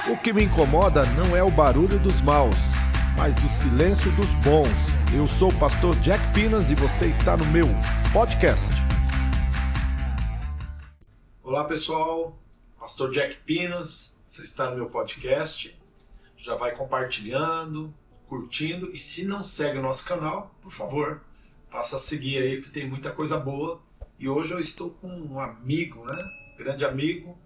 O que me incomoda não é o barulho dos maus, mas o silêncio dos bons. Eu sou o pastor Jack Pinas e você está no meu podcast. Olá pessoal, pastor Jack Pinas, você está no meu podcast. Já vai compartilhando, curtindo e se não segue o nosso canal, por favor, passa a seguir aí que tem muita coisa boa. E hoje eu estou com um amigo, grande amigo,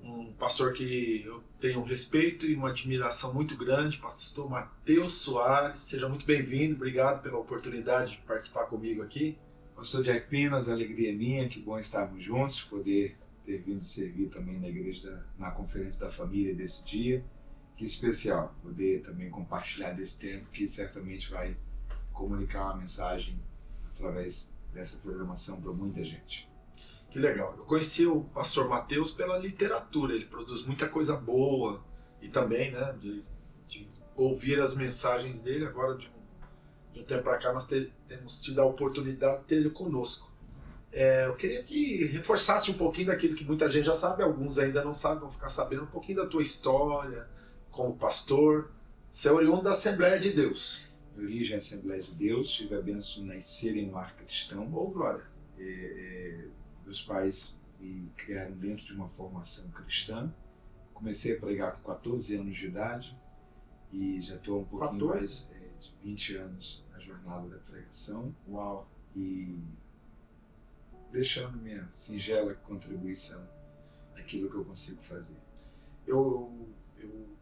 um pastor que eu tenho um respeito e uma admiração muito grande, pastor Matheus Soares. Seja muito bem-vindo, obrigado pela oportunidade de participar comigo aqui. Pastor Jack Pinas, a alegria é minha, que bom estarmos juntos, poder ter vindo servir também na igreja, na conferência da família desse dia. Que especial, poder também compartilhar desse tempo que certamente vai comunicar uma mensagem através dessa programação para muita gente. Que legal. Eu conheci o pastor Matheus pela literatura, ele produz muita coisa boa e também, de ouvir as mensagens dele. Agora, de um tempo para cá, nós temos tido a oportunidade de ter ele conosco. Eu queria que reforçasse um pouquinho daquilo que muita gente já sabe, alguns ainda não sabem, vão ficar sabendo um pouquinho da tua história como pastor. Você é oriundo da Assembleia de Deus. De origem Assembleia de Deus, tive a bênção de nascer em um lar cristão. Oh, glória! Meus pais me criaram dentro de uma formação cristã. Comecei a pregar com 14 anos de idade e já estou um pouquinho 14? mais de 20 anos na jornada da pregação. Uau! E deixando minha singela contribuição naquilo que eu consigo fazer. Eu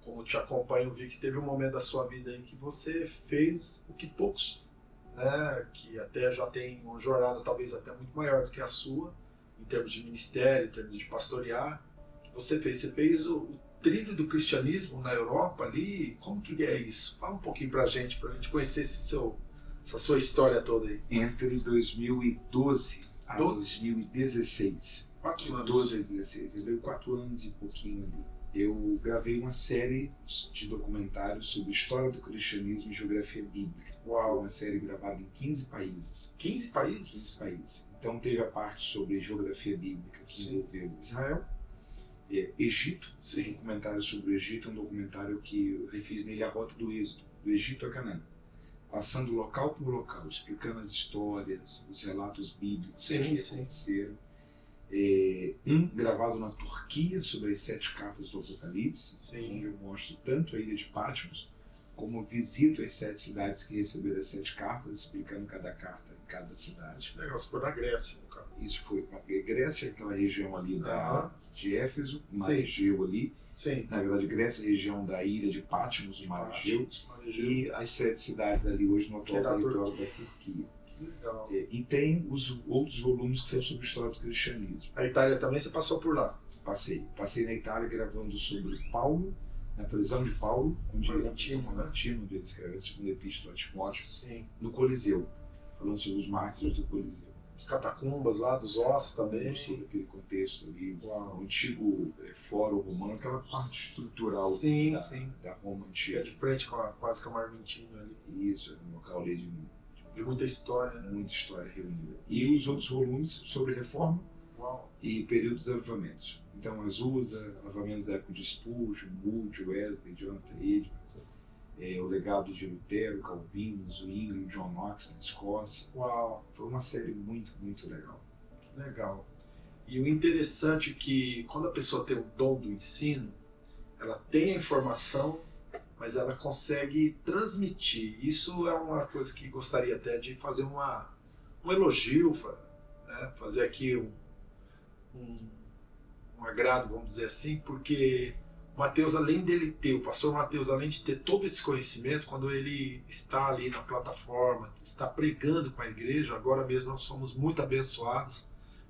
como te acompanho, vi que teve um momento da sua vida em que você fez o que poucos, que até já tem uma jornada talvez até muito maior do que a sua, em termos de ministério, em termos de pastorear, que você fez. Você fez o trilho do cristianismo na Europa ali. Como que é isso? Fala um pouquinho pra gente conhecer essa sua história toda aí. Entre 2012 a 2016. 4 anos. 12 a 16. Eu dei 4 anos e pouquinho ali. Eu gravei uma série de documentários sobre história do cristianismo e geografia bíblica. Uau! Uma série gravada em 15 países. 15 países? 15 países. Então teve a parte sobre geografia bíblica, que envolveu Israel, Egito. Sim. Um documentário sobre o Egito, um documentário que eu refiz nele a rota do Êxodo, do Egito a Canaã. Passando local por local, explicando as histórias, os relatos bíblicos que aconteceram. Gravado na Turquia sobre as 7 cartas do Apocalipse, onde eu mostro tanto a ilha de Patmos, como visito as 7 cidades que receberam as 7 cartas, explicando cada carta em cada cidade. Legal, você foi na Grécia, no caso. Isso foi a Grécia, aquela região ali de Éfeso, o Mar Egeu ali. Sim. Na verdade, Grécia, região da ilha de Patmos, o Mar Egeu. E as 7 cidades ali hoje no atual território da Turquia. Legal. E tem os outros volumes que são sobre a história do cristianismo. A Itália também, você passou por lá? Passei na Itália gravando sobre Paulo, na prisão de Paulo, onde onde ele escreve a segunda epístola a Timóteo, no Coliseu, falando sobre os mártires do Coliseu. As catacumbas lá, dos ossos também. Sobre aquele contexto ali, o antigo Fórum Romano, aquela parte estrutural da Roma antiga. De frente quase com a Marmentina ali. Isso, um local ali de muita história. Muita história reunida. E os outros volumes sobre reforma e período dos avivamentos. Então, Azusa, avivamentos da época de Spurgeon, Moody, Wesley, Jonathan Edwards, o legado de Lutero, Calvino, Zwingli, John Knox na Escócia. Uau! Foi uma série muito, muito legal. Que legal. E o interessante é que quando a pessoa tem o dom do ensino, ela tem a informação, mas ela consegue transmitir. Isso é uma coisa que gostaria até de fazer um elogio, fazer aqui um agrado, vamos dizer assim, porque o Matheus, o pastor Matheus, além de ter todo esse conhecimento, quando ele está ali na plataforma, está pregando com a igreja, agora mesmo nós fomos muito abençoados.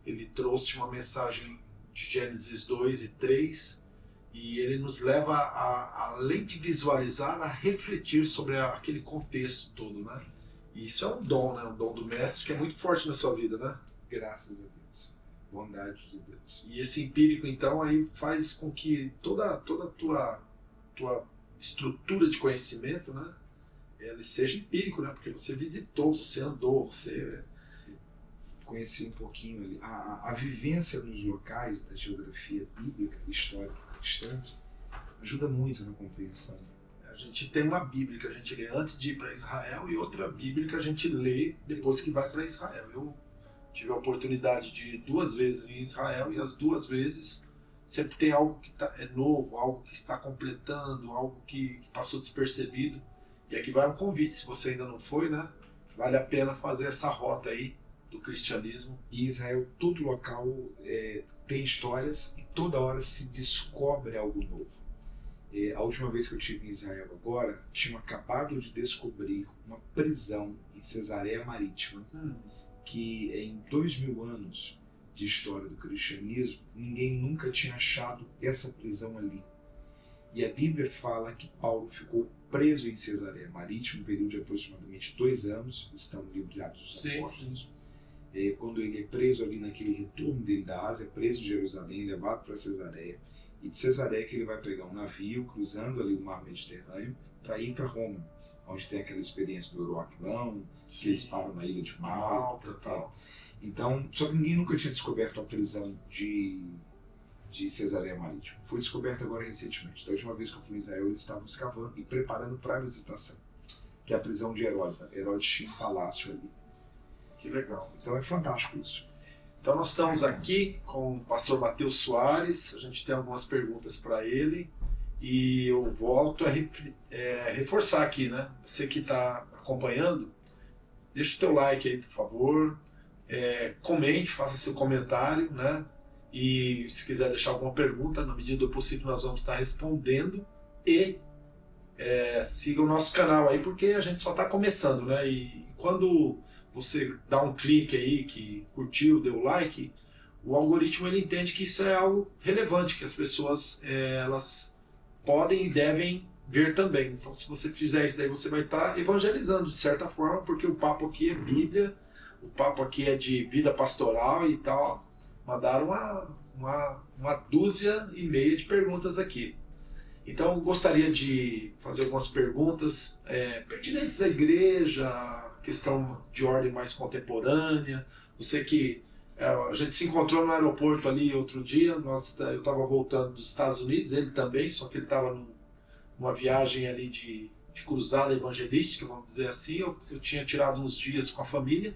Ele trouxe uma mensagem de Gênesis 2 e 3, e ele nos leva, além de visualizar, a refletir sobre aquele contexto todo, E isso é um dom, um dom do mestre que é muito forte na sua vida, Graças a Deus. Bondade de Deus. E esse empírico, então, aí faz com que toda a tua estrutura de conhecimento, ele seja empírico, porque você visitou, você andou, você conheci um pouquinho ali. A vivência nos locais da geografia bíblica, histórica cristã, ajuda muito na compreensão. A gente tem uma Bíblia que a gente lê antes de ir para Israel e outra Bíblia que a gente lê depois que vai para Israel. Eu tive a oportunidade de ir 2 vezes em Israel e as 2 vezes sempre tem algo que é novo, algo que está completando, algo que passou despercebido. E aqui vai um convite, se você ainda não foi, né? Vale a pena fazer essa rota aí do cristianismo. E Israel, todo local tem histórias e toda hora se descobre algo novo. A última vez que eu estive em Israel agora, tinham acabado de descobrir uma prisão em Cesareia Marítima, que em 2000 anos de história do cristianismo, ninguém nunca tinha achado essa prisão ali. E a Bíblia fala que Paulo ficou preso em Cesareia Marítima, um período de aproximadamente 2 anos, está no livro de Atos dos Apóstolos. Quando ele é preso ali naquele retorno dele da Ásia, preso em Jerusalém, levado para Cesareia, e de Cesareia que ele vai pegar um navio cruzando ali o mar Mediterrâneo para ir para Roma, onde tem aquela experiência do Euroatlão, que eles param na ilha de Malta e tal. Então, só que ninguém nunca tinha descoberto a prisão de Cesareia Marítima. Foi descoberta agora recentemente. Da última vez que eu fui em Israel, eles estavam escavando e preparando para a visitação, que é a prisão de Herodes. Herodes tinha um palácio ali. Que legal. Então é fantástico isso. Então nós estamos aqui com o pastor Matheus Soares, a gente tem algumas perguntas para ele e eu volto a reforçar aqui, né? Você que está acompanhando, deixa o teu like aí, por favor, comente, faça seu comentário, né? E se quiser deixar alguma pergunta, na medida do possível nós vamos estar respondendo e siga o nosso canal aí, porque a gente só está começando, né? E quando você dá um clique aí, que curtiu, deu like, o algoritmo ele entende que isso é algo relevante, que as pessoas elas podem e devem ver também. Então se você fizer isso daí, você vai estar evangelizando de certa forma, porque o papo aqui é Bíblia, o papo aqui é de vida pastoral e tal. Mandaram uma dúzia e meia de perguntas aqui. Então eu gostaria de fazer algumas perguntas pertinentes à igreja, questão de ordem mais contemporânea. Eu sei que a gente se encontrou no aeroporto ali outro dia, eu estava voltando dos Estados Unidos, ele também, só que ele estava numa viagem ali de cruzada evangelística, vamos dizer assim. Eu tinha tirado uns dias com a família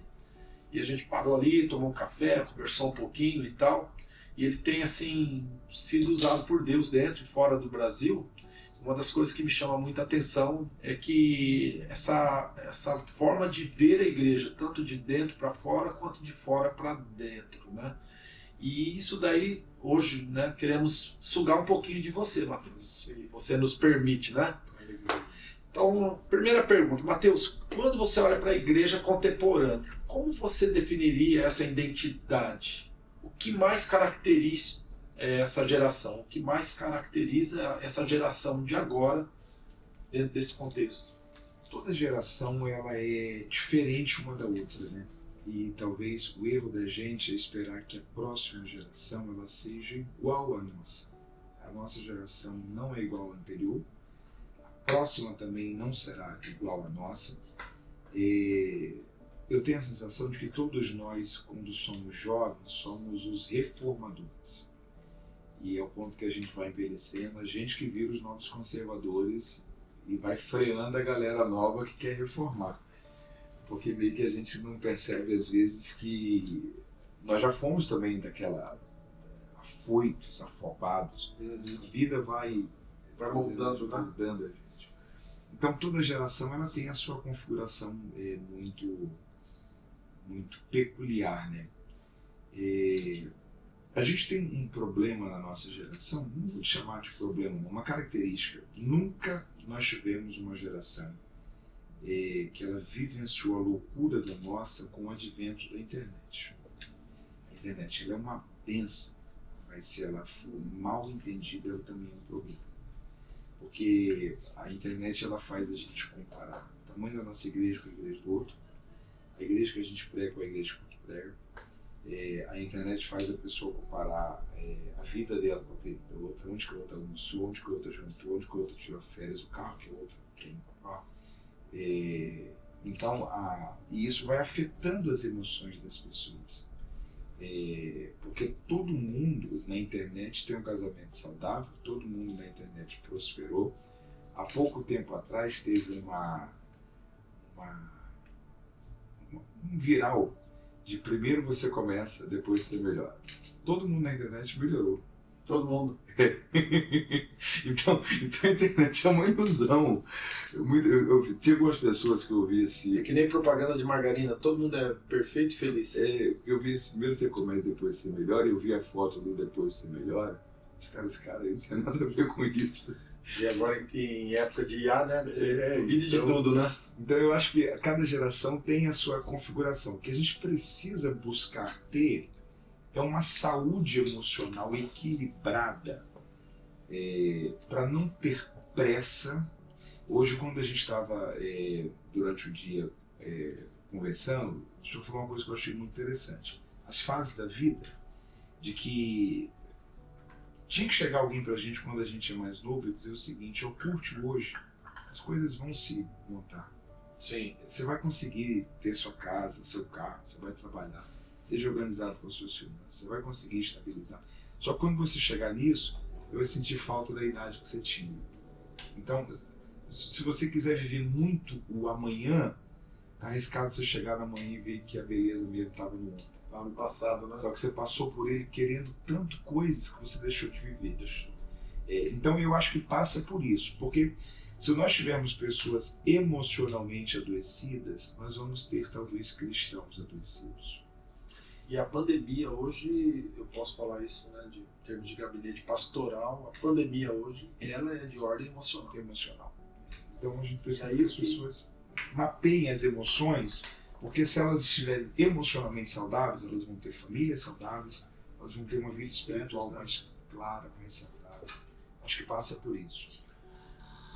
e a gente parou ali, tomou um café, conversou um pouquinho e tal. E ele tem assim sido usado por Deus dentro e fora do Brasil. Uma das coisas que me chama muita atenção é que essa forma de ver a igreja, tanto de dentro para fora, quanto de fora para dentro, né? E isso daí, hoje, né, queremos sugar um pouquinho de você, Matheus, se você nos permite, né? Então, primeira pergunta, Matheus, quando você olha para a igreja contemporânea, como você definiria essa identidade? O que mais caracteriza essa geração? O que mais caracteriza essa geração de agora dentro desse contexto? Toda geração ela é diferente uma da outra, né? E talvez o erro da gente é esperar que a próxima geração ela seja igual à nossa. A nossa geração não é igual à anterior, a próxima também não será igual à nossa. Eu tenho a sensação de que todos nós, quando somos jovens, somos os reformadores. E é o ponto que a gente vai envelhecendo, a gente que vira os novos conservadores e vai freando a galera nova que quer reformar. Porque meio que a gente não percebe às vezes que nós já fomos também daquela afoitos, afobados. A vida vai moldando a gente. Então toda geração ela tem a sua configuração muito peculiar, né? A gente tem um problema na nossa geração, não vou chamar de problema, uma característica. Nunca nós tivemos uma geração que ela vivenciou a loucura da nossa com o advento da internet. A internet ela é uma bênção, mas se ela for mal entendida, ela também é um problema. Porque a internet ela faz a gente comparar o tamanho da nossa igreja com a igreja do outro, a igreja que a gente prega com a igreja que o outro prega. A internet faz a pessoa comparar a vida dela com a vida da outra, onde que a outra almoçou, onde que a outra jantou, onde que a outra tirou férias, o carro que a outra tem. Então, e isso vai afetando as emoções das pessoas. Porque todo mundo na internet tem um casamento saudável, todo mundo na internet prosperou. Há pouco tempo atrás teve um viral de primeiro você começa, depois você melhora. Todo mundo na internet melhorou. Todo mundo. Então a internet é uma ilusão. Eu tinha algumas pessoas que eu vi assim. É que nem propaganda de margarina, todo mundo é perfeito e feliz. Eu vi esse primeiro você começa, depois você melhora. Eu vi a foto do depois você melhora. Esse cara aí não tem nada a ver com isso. E agora em época de IA, né? Vídeo Então, de tudo, né? Então eu acho que cada geração tem a sua configuração. O que a gente precisa buscar ter é uma saúde emocional equilibrada, para não ter pressa. Hoje, quando a gente estava durante o dia conversando, deixa eu falar uma coisa que eu achei muito interessante. As fases da vida, de que tinha que chegar alguém pra gente quando a gente é mais novo e dizer o seguinte: eu curte hoje, as coisas vão se montar. Sim. Você vai conseguir ter sua casa, seu carro, você vai trabalhar, seja organizado com as suas finanças, você vai conseguir estabilizar. Só que quando você chegar nisso, eu vai sentir falta da idade que você tinha. Então, se você quiser viver muito o amanhã, tá arriscado você chegar na manhã e ver que a beleza mesmo estava no ontem. Lá no passado, né? Só que você passou por ele querendo tanto coisas que você deixou de viver. Então eu acho que passa por isso, porque se nós tivermos pessoas emocionalmente adoecidas, nós vamos ter talvez cristãos adoecidos. E a pandemia hoje, eu posso falar isso, né, de termos de gabinete pastoral, a pandemia hoje, ela é de ordem emocional. Então a gente precisa que as pessoas mapeiem as emoções, porque se elas estiverem emocionalmente saudáveis, elas vão ter famílias saudáveis, elas vão ter uma vida espiritual mais clara, mais saudável. Acho que passa por isso.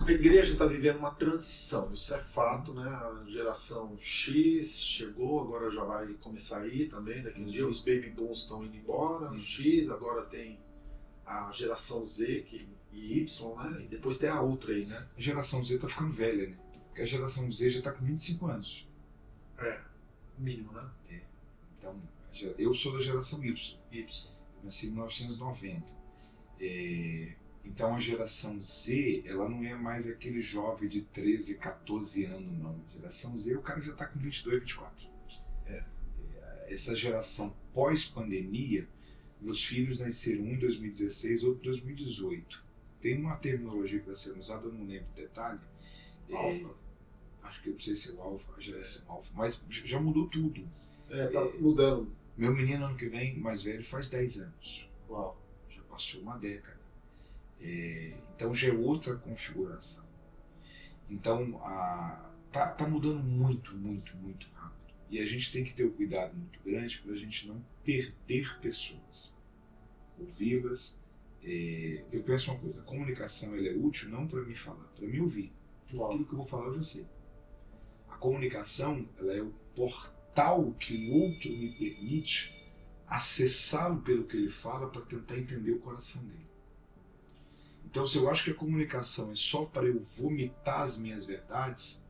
A igreja está vivendo uma transição, isso é fato, né? A geração X chegou, agora já vai começar a ir também, daqui a uns dias os baby booms estão indo embora, o X, agora tem a geração Z e Y, né? E depois tem a outra aí, né? A geração Z está ficando velha, né? Porque a geração Z já está com 25 anos. Mínimo, né? Então, eu sou da geração Y. Nasci em 1990. Então a geração Z, ela não é mais aquele jovem de 13, 14 anos, não. A geração Z, o cara já está com 22, 24. Essa geração pós-pandemia, meus filhos nasceram um em 2016, outro em 2018. Tem uma terminologia que está sendo usada, eu não lembro o detalhe. Alfa. Acho que eu não sei se é o Alfa, a geração Alfa, mas já mudou tudo. Tá mudando. Meu menino, ano que vem, mais velho, faz 10 anos. Uau. Já passou uma década. Então já é outra configuração. Então tá mudando muito, muito, muito rápido. E a gente tem que ter um cuidado muito grande para a gente não perder pessoas. Ouvi-las. Eu penso uma coisa: a comunicação ela é útil não para me falar, para me ouvir. Aquilo que eu vou falar eu já sei. A comunicação ela é o portal que o outro me permite acessá-lo pelo que ele fala para tentar entender o coração dele. Então, se eu acho que a comunicação é só para eu vomitar as minhas verdades,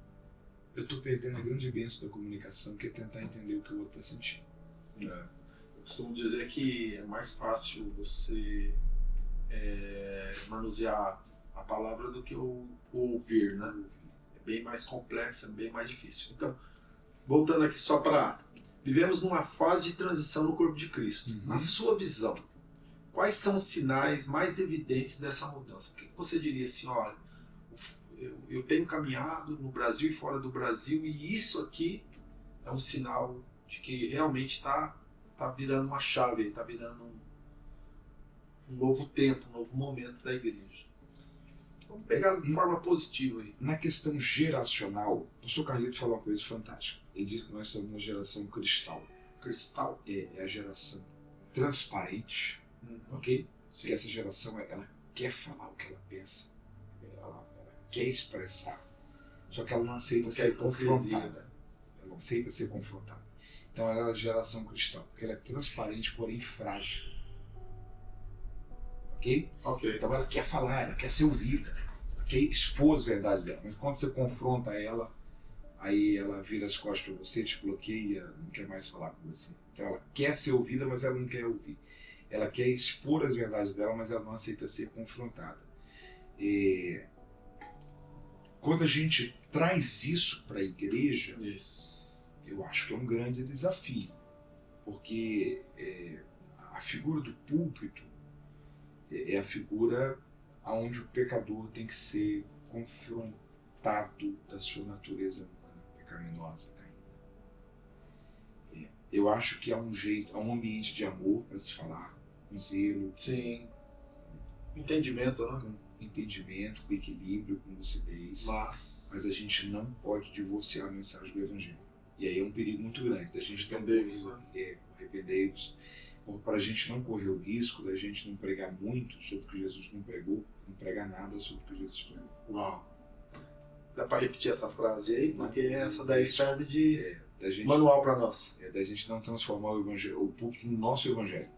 eu estou perdendo a grande bênção da comunicação, que é tentar entender o que o outro está sentindo. Eu costumo dizer que é mais fácil você manusear a palavra do que o ouvir, né? É bem mais complexo, é bem mais difícil. Então, voltando aqui só para... Vivemos numa fase de transição no corpo de Cristo. Uhum. Na sua visão, quais são os sinais mais evidentes dessa mudança? O que você diria assim, olha, eu tenho caminhado no Brasil e fora do Brasil e isso aqui é um sinal de que realmente está virando uma chave, está virando um novo tempo, um novo momento da igreja. Vamos pegar de forma positiva aí. Na questão geracional, o pastor Carlito falou uma coisa fantástica. Ele disse que nós somos uma geração cristal. Cristal? É a geração transparente, ok? Sim. Essa geração, ela quer falar o que ela pensa, ela quer expressar, só que ela não aceita ser confrontada. Ela não aceita ser confrontada. Então ela é a geração cristal, porque ela é transparente, porém frágil. Ok? Então ela quer falar, ela quer ser ouvida, ela quer expor as verdades dela, mas quando você confronta ela aí ela vira as costas para você, te bloqueia, não quer mais falar com você. Então ela quer ser ouvida, mas ela não quer ouvir. Ela quer expor as verdades dela, mas ela não aceita ser confrontada. E quando a gente traz isso para a igreja, eu acho que é um grande desafio, porque a figura do púlpito é a figura onde o pecador tem que ser confrontado da sua natureza humana pecaminosa ainda. Eu acho que há um ambiente de amor para se falar, com zelo, sim, entendimento, né? com entendimento, com equilíbrio, com lucidez, mas a gente não pode divorciar a mensagem do Evangelho. E aí é um perigo muito grande da gente arrepender-vos, para a gente não correr o risco da gente não pregar muito sobre o que Jesus não pregou, não pregar nada sobre o que Jesus pregou. Uau! Dá para repetir essa frase aí? Porque essa daí serve de gente, manual para nós. Da gente não transformar o púlpito no nosso Evangelho,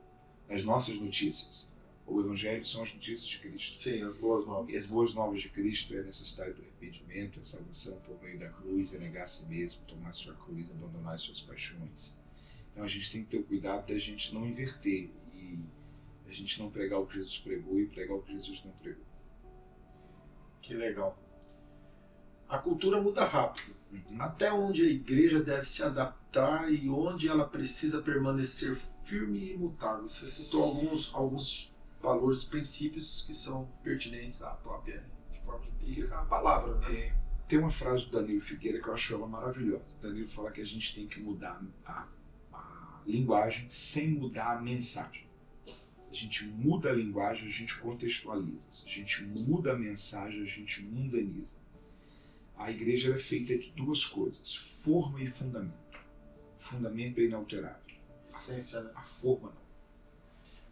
nas nossas notícias. O Evangelho são as notícias de Cristo. Sim, as boas novas. E as boas novas de Cristo é a necessidade do arrependimento, a salvação por meio da cruz, é negar a si mesmo, tomar sua cruz, abandonar as suas paixões. Então a gente tem que ter o cuidado da gente não inverter e a gente não pregar o que Jesus pregou e pregar o que Jesus não pregou. Que legal. A cultura muda rápido. Até onde a igreja deve se adaptar e onde ela precisa permanecer firme e imutável. Você citou alguns valores, princípios que são pertinentes à própria, de forma intrínseca, à palavra, né? Tem uma frase do Danilo Figueira que eu acho ela maravilhosa. O Danilo fala que a gente tem que mudar a linguagem sem mudar a mensagem. Se a gente muda a linguagem, a gente contextualiza. Se a gente muda a mensagem, a gente mundaniza. A igreja é feita de duas coisas, forma e fundamento. O fundamento é inalterável. Essência, né? A forma não.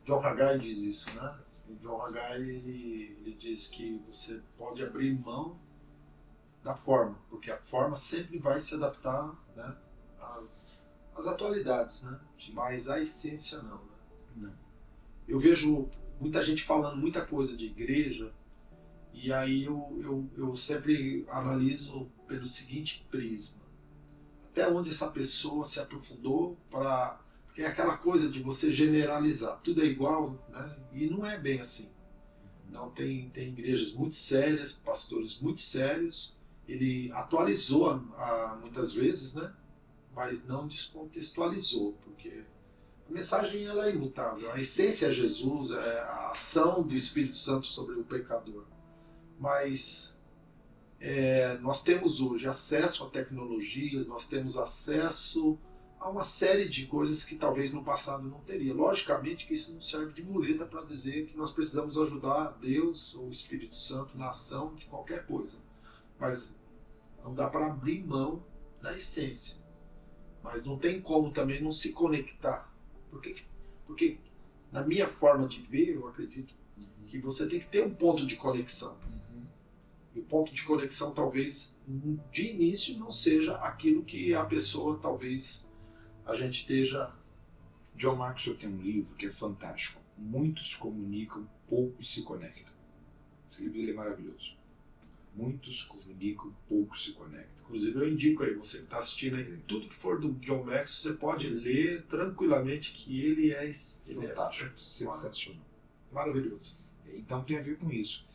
John Haggai diz isso, né? E John Haggai ele diz que você pode abrir mão da forma, porque a forma sempre vai se adaptar, né, às atualidades, né? Mas a essência não, né? Não. Eu vejo muita gente falando muita coisa de igreja e aí eu sempre analiso pelo seguinte prisma: até onde essa pessoa se aprofundou para... Porque é aquela coisa de você generalizar, tudo é igual, né? E não é bem assim. Não, tem igrejas muito sérias, pastores muito sérios. Ele atualizou muitas vezes, né? Mas não descontextualizou, porque a mensagem ela é imutável. A essência é Jesus, é a ação do Espírito Santo sobre o pecador. Mas nós temos hoje acesso a tecnologias, nós temos acesso a uma série de coisas que talvez no passado não teria. Logicamente que isso não serve de muleta para dizer que nós precisamos ajudar Deus ou o Espírito Santo na ação de qualquer coisa. Mas não dá para abrir mão da essência. Mas não tem como também não se conectar. Porque na minha forma de ver, eu acredito que você tem que ter um ponto de conexão. E o ponto de conexão talvez de início não seja aquilo que a pessoa talvez a gente esteja... John Maxwell tem um livro que é fantástico. Muitos comunicam, poucos se conectam. Esse livro é maravilhoso. Muitos comunicam, poucos se conectam. Inclusive eu indico aí, você que está assistindo aí, tudo que for do John Maxwell, você pode ler tranquilamente que ele é fantástico, sensacional. Maravilhoso. Então tem a ver com isso.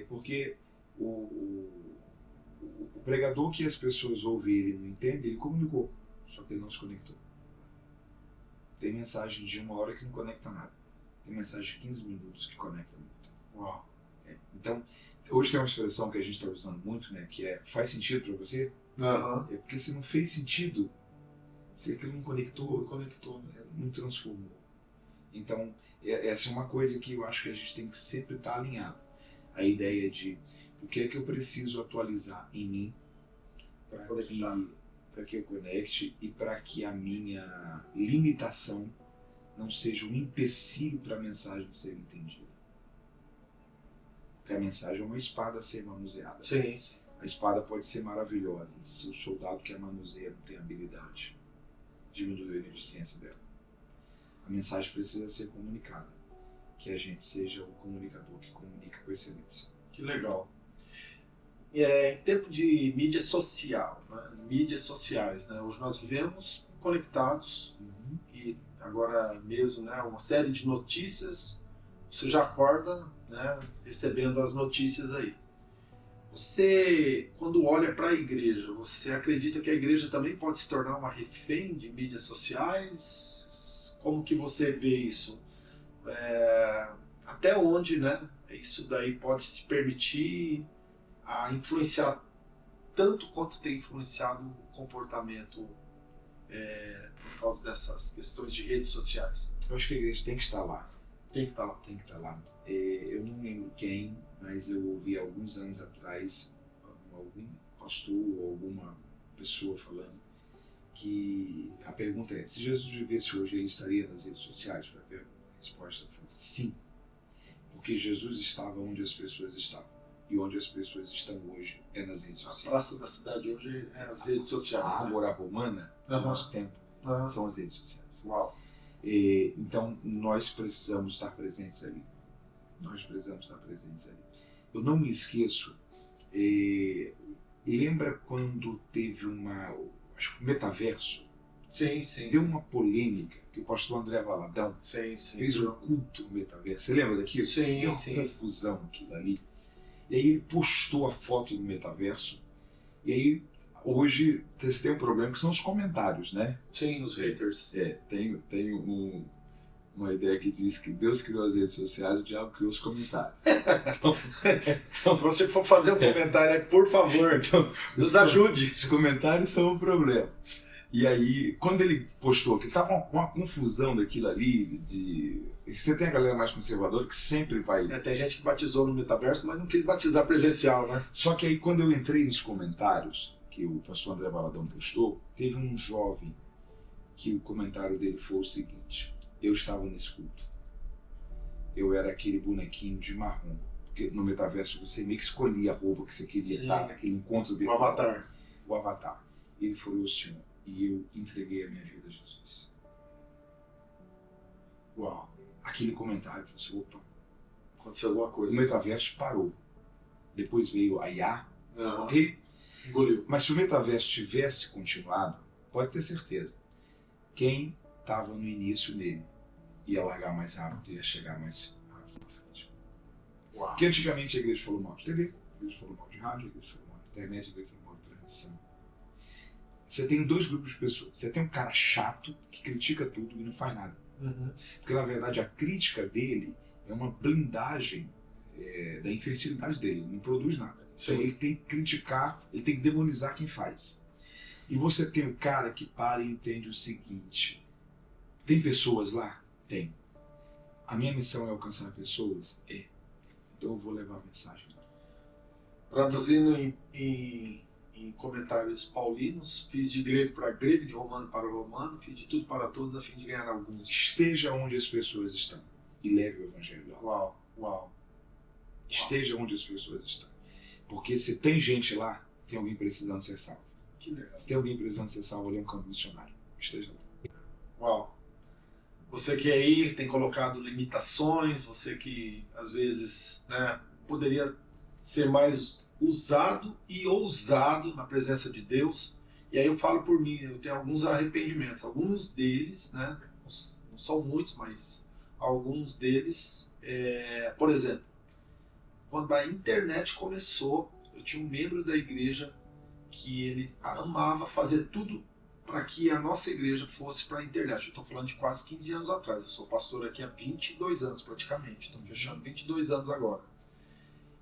Porque o pregador que as pessoas ouvem e ele não entende, ele comunicou, só que ele não se conectou. Tem mensagem de 1 hora que não conecta nada. Tem mensagem de 15 minutos que conecta muito. Uau. Então, hoje tem uma expressão que a gente está usando muito, né, que é: faz sentido para você? Uhum. É porque se não fez sentido, se aquilo não conectou, não transformou. Então, essa é uma coisa que eu acho que a gente tem que sempre estar alinhado. A ideia de o que é que eu preciso atualizar em mim para que eu conecte e para que a minha limitação não seja um empecilho para a mensagem ser entendida. Porque a mensagem é uma espada a ser manuseada. Sim, sim. A espada pode ser maravilhosa, se o soldado que a manuseia não tem habilidade, diminui a eficiência dela. A mensagem precisa ser comunicada, que a gente seja o comunicador que comunica com excelência. Que legal. em tempo de mídia social, né? Mídias sociais, né? Hoje nós vivemos conectados e agora mesmo, né, uma série de notícias, você já acorda, né, recebendo as notícias aí. Você, quando olha para a igreja, você acredita que a igreja também pode se tornar uma refém de mídias sociais? Como que você vê isso? Até onde, né, isso daí pode se permitir a influenciar tanto quanto tem influenciado o comportamento por causa dessas questões de redes sociais? Eu acho que a igreja tem que estar lá. Tem que estar lá. Tem que estar lá. Eu não lembro quem, mas eu ouvi alguns anos atrás algum pastor ou alguma pessoa falando que a pergunta é: se Jesus vivesse hoje, ele estaria nas redes sociais? A resposta foi sim, porque Jesus estava onde as pessoas estavam, e onde as pessoas estão hoje é nas redes sociais. A praça da cidade hoje é as redes sociais. A ágora romana do nosso tempo são as redes sociais. Uau. Então nós precisamos estar presentes ali. Eu não me esqueço, lembra quando teve acho que o metaverso? Sim. Deu uma polêmica que o pastor André Valadão fez um culto no metaverso. Você lembra daquilo? Sim. Deu uma confusão aquilo ali. E aí ele postou a foto do metaverso. E aí hoje você tem um problema que são os comentários, né? Sim, os haters. Tem uma ideia que diz que Deus criou as redes sociais, o diabo criou os comentários. Então, se você for fazer um comentário aí, por favor, nos ajude. Os comentários são o problema. E aí, quando ele postou que estava uma confusão daquilo ali, você tem a galera mais conservadora que sempre vai... Tem gente que batizou no metaverso, mas não quis batizar presencial, né? Só que aí, quando eu entrei nos comentários, que o pastor André Valadão postou, teve um jovem que o comentário dele foi o seguinte: eu estava nesse culto, eu era aquele bonequinho de marrom, porque no metaverso você meio que escolhia a roupa que você queria estar naquele encontro virtual. O avatar. Ele falou assim: e eu entreguei a minha vida a Jesus. Uau! Aquele comentário, falou assim: opa, aconteceu alguma coisa. O metaverso parou. Depois veio a IA, ok? Engoliu. Mas se o metaverso tivesse continuado, pode ter certeza, quem estava no início nele ia largar mais rápido, ia chegar mais rápido na frente. Uau. Porque antigamente a igreja falou mal de TV, a igreja falou mal de rádio, a igreja falou mal de internet, a igreja falou mal de transmissão. Você tem dois grupos de pessoas. Você tem um cara chato que critica tudo e não faz nada. Porque na verdade a crítica dele é uma blindagem da infertilidade dele, ele não produz nada. Então ele tem que criticar, ele tem que demonizar quem faz. E você tem o cara que para e entende o seguinte: tem pessoas lá? Tem. A minha missão é alcançar pessoas? Então eu vou levar a mensagem. Traduzindo em comentários paulinos: fiz de grego para grego, de romano para romano, fiz de tudo para todos a fim de ganhar alguns. Esteja onde as pessoas estão e leve o evangelho lá. Uau. Esteja onde as pessoas estão. Porque se tem gente lá, tem alguém precisando ser salvo. Que legal. Se tem alguém precisando ser salvo, ali é um campo missionário. Esteja lá. Uau. Você que aí tem colocado limitações, você que às vezes, né, poderia ser mais usado e ousado na presença de Deus. E aí eu falo por mim, eu tenho alguns arrependimentos. Alguns deles, né, não são muitos, mas alguns deles, por exemplo, quando a internet começou, eu tinha um membro da igreja que ele amava fazer tudo para que a nossa igreja fosse para a internet. Eu estou falando de quase 15 anos atrás. Eu sou pastor aqui há 22 anos praticamente. Estou fechando 22 anos agora.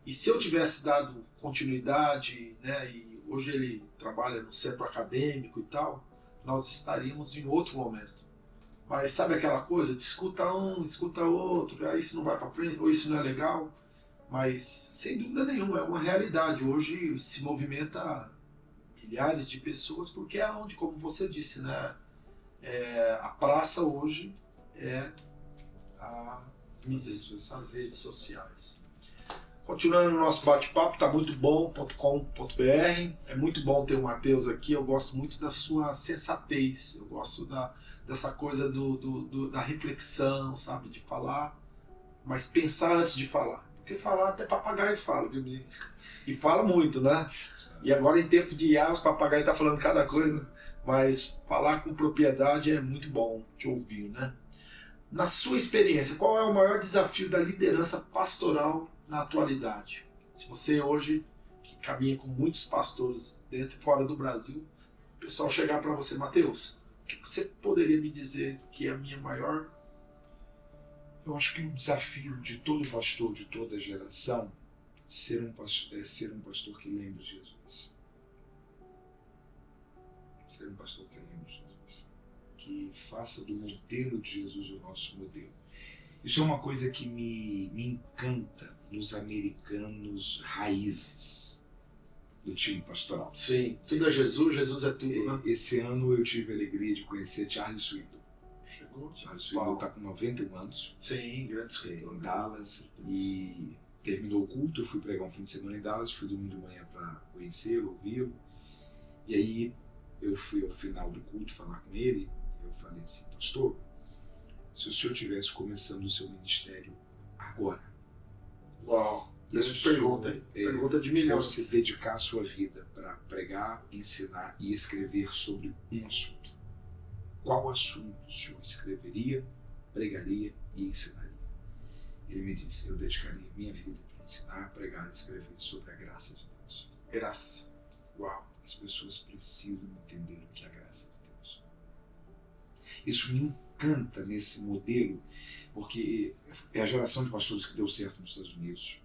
E se eu tivesse dado continuidade, né, e hoje ele trabalha no centro acadêmico e tal, nós estaríamos em outro momento. Mas sabe aquela coisa de escuta um, escuta outro, aí isso não vai para frente, ou isso não é legal? Mas, sem dúvida nenhuma, é uma realidade. Hoje se movimenta milhares de pessoas, porque é onde, como você disse, né, a praça hoje é as redes sociais. Continuando o nosso bate-papo, tá muito bom.com.br. É muito bom ter o Matheus aqui. Eu gosto muito da sua sensatez. Eu gosto dessa coisa da reflexão, sabe? De falar, mas pensar antes de falar. Porque falar até papagaio fala, viu? E fala muito, né? E agora em tempo de IA, os papagaios estão falando cada coisa, mas falar com propriedade é muito bom de ouvir, né? Na sua experiência, qual é o maior desafio da liderança pastoral na atualidade? Se você hoje, que caminha com muitos pastores dentro e fora do Brasil, o pessoal chegar para você, Mateus, o que você poderia me dizer que é a minha maior... Eu acho que o desafio de todo pastor, de toda geração, é ser um pastor que lembre Jesus. Ser um pastor que lembre Jesus. Que faça do modelo de Jesus o nosso modelo. Isso é uma coisa que me encanta nos americanos raízes do time pastoral. Sim, tudo é Jesus, Jesus é tudo, né? Esse ano eu tive a alegria de conhecer Charles Swindoll. Chegou. Charles Swindoll está com 91 anos. Sim, grande escritor. Em Dallas. E terminou o culto, eu fui pregar um fim de semana em Dallas, fui domingo de manhã para conhecê-lo, ouvi-lo. E aí eu fui ao final do culto falar com ele. E eu falei assim, pastor, se o senhor estivesse começando o seu ministério agora, uau, isso pergunta de milhões. Você dedicar a sua vida para pregar, ensinar e escrever sobre um assunto. Qual assunto o senhor escreveria, pregaria e ensinaria? Ele me disse, eu dedicaria minha vida para ensinar, pregar e escrever sobre a graça de Deus. Graça. Uau, as pessoas precisam entender o que é a graça de Deus. Isso me encanta nesse modelo, porque é a geração de pastores que deu certo nos Estados Unidos,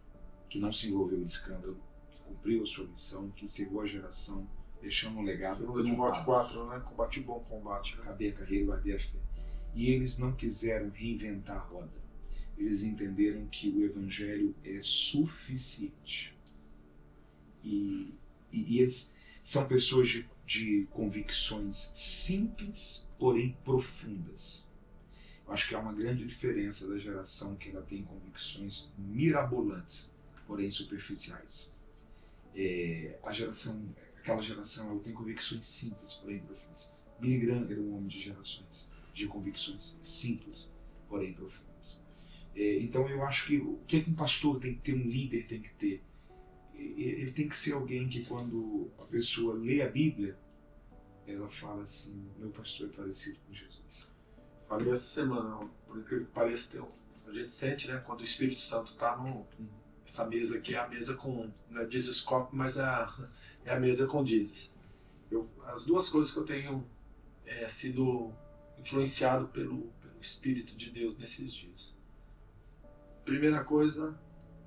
que não se envolveu em escândalo, que cumpriu a sua missão, que encerrou a geração, deixando um legado. Segunda Timóteo 4, né? Combate o bom combate. Né? Acabei a carreira e guardei a fé. E eles não quiseram reinventar a roda. Eles entenderam que o Evangelho é suficiente. E eles são pessoas de convicções simples, porém profundas. Eu acho que há uma grande diferença da geração que ela tem convicções mirabolantes, porém superficiais. Aquela geração ela tem convicções simples, porém profundas. Billy Graham era um homem de gerações, de convicções simples, porém profundas. Então eu acho que o que um pastor tem que ter, um líder tem que ter? Ele tem que ser alguém que quando a pessoa lê a Bíblia, ela fala assim, meu pastor é parecido com Jesus. Falei essa semana, por incrível que pareça, a gente sente, né, quando o Espírito Santo está essa mesa aqui, é a mesa com, não é Jesus Cop, mas é a mesa com Jesus. As duas coisas que eu tenho sido influenciado pelo Espírito de Deus nesses dias. Primeira coisa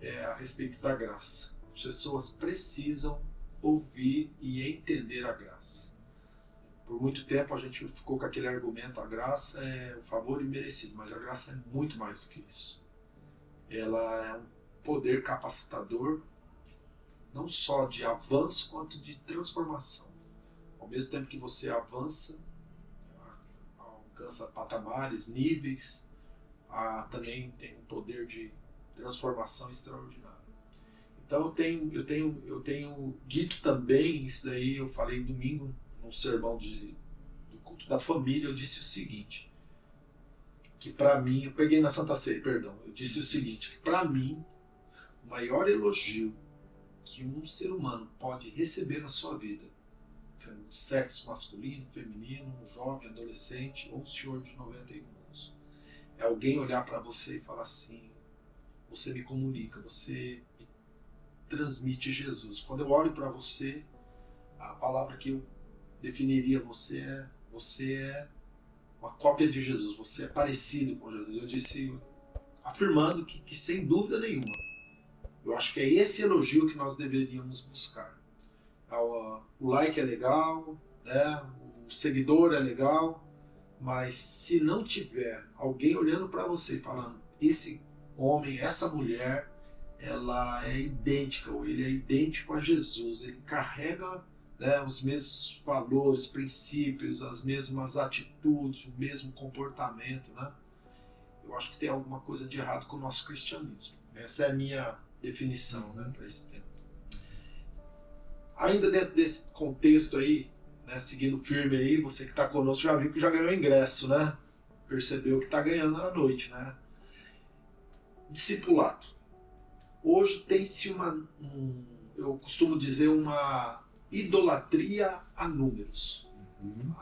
é a respeito da graça. As pessoas precisam ouvir e entender a graça. Por muito tempo a gente ficou com aquele argumento, a graça é o favor imerecido, mas a graça é muito mais do que isso. Ela é um poder capacitador, não só de avanço, quanto de transformação. Ao mesmo tempo que você avança, alcança patamares, níveis, também tem um poder de transformação extraordinário. Então eu tenho dito também, isso daí eu falei domingo, no sermão do culto da família, eu disse o seguinte, que para mim, eu peguei na Santa Ceia, perdão, eu disse o seguinte, que para mim, o maior elogio que um ser humano pode receber na sua vida, sendo de sexo masculino, feminino, um jovem, adolescente ou um senhor de 91 anos, é alguém olhar para você e falar assim, você me comunica, você me transmite Jesus. Quando eu olho para você, a palavra que eu definiria você é uma cópia de Jesus, você é parecido com Jesus. Eu disse, afirmando que sem dúvida nenhuma, eu acho que é esse elogio que nós deveríamos buscar. O like é legal, né? O seguidor é legal, mas se não tiver alguém olhando para você e falando, esse homem, essa mulher, ela é idêntica, ou ele é idêntico a Jesus, ele carrega, né, os mesmos valores, princípios, as mesmas atitudes, o mesmo comportamento, né? Eu acho que tem alguma coisa de errado com o nosso cristianismo. Essa é a minha definição, né, para esse tempo. Ainda dentro desse contexto aí, né, seguindo firme aí, você que está conosco já viu que já ganhou ingresso, né? Percebeu que está ganhando à noite, né? Discipulado. hoje tem-se eu costumo dizer, uma idolatria a números. Uhum.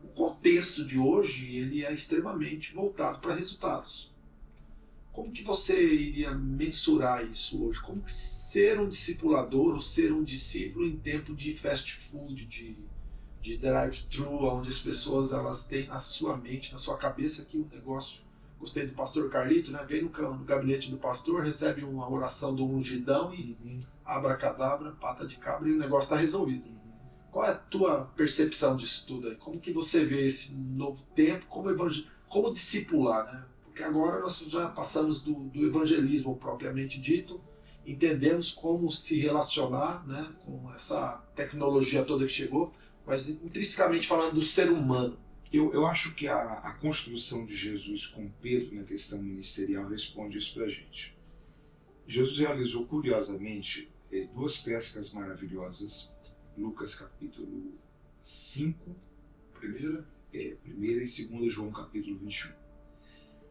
O contexto de hoje ele é extremamente voltado para resultados. Como que você iria mensurar isso hoje? Como que ser um discipulador ou ser um discípulo em tempo de fast food, de drive-thru, onde as pessoas elas têm na sua mente, na sua cabeça que o negócio... Gostei do pastor Carlito, né? Vem no gabinete do pastor, recebe uma oração do ungidão e abracadabra, pata de cabra, e o negócio está resolvido. Qual é a tua percepção disso tudo aí? Como que você vê esse novo tempo, como discipular, né? Porque agora nós já passamos do evangelismo propriamente dito, entendemos como se relacionar, né, com essa tecnologia toda que chegou, mas intrinsecamente falando do ser humano. Eu acho que a construção de Jesus com Pedro na questão ministerial responde isso pra gente. Jesus realizou, curiosamente, 2 pescas maravilhosas. Lucas capítulo 5, primeira e 2 João capítulo 21.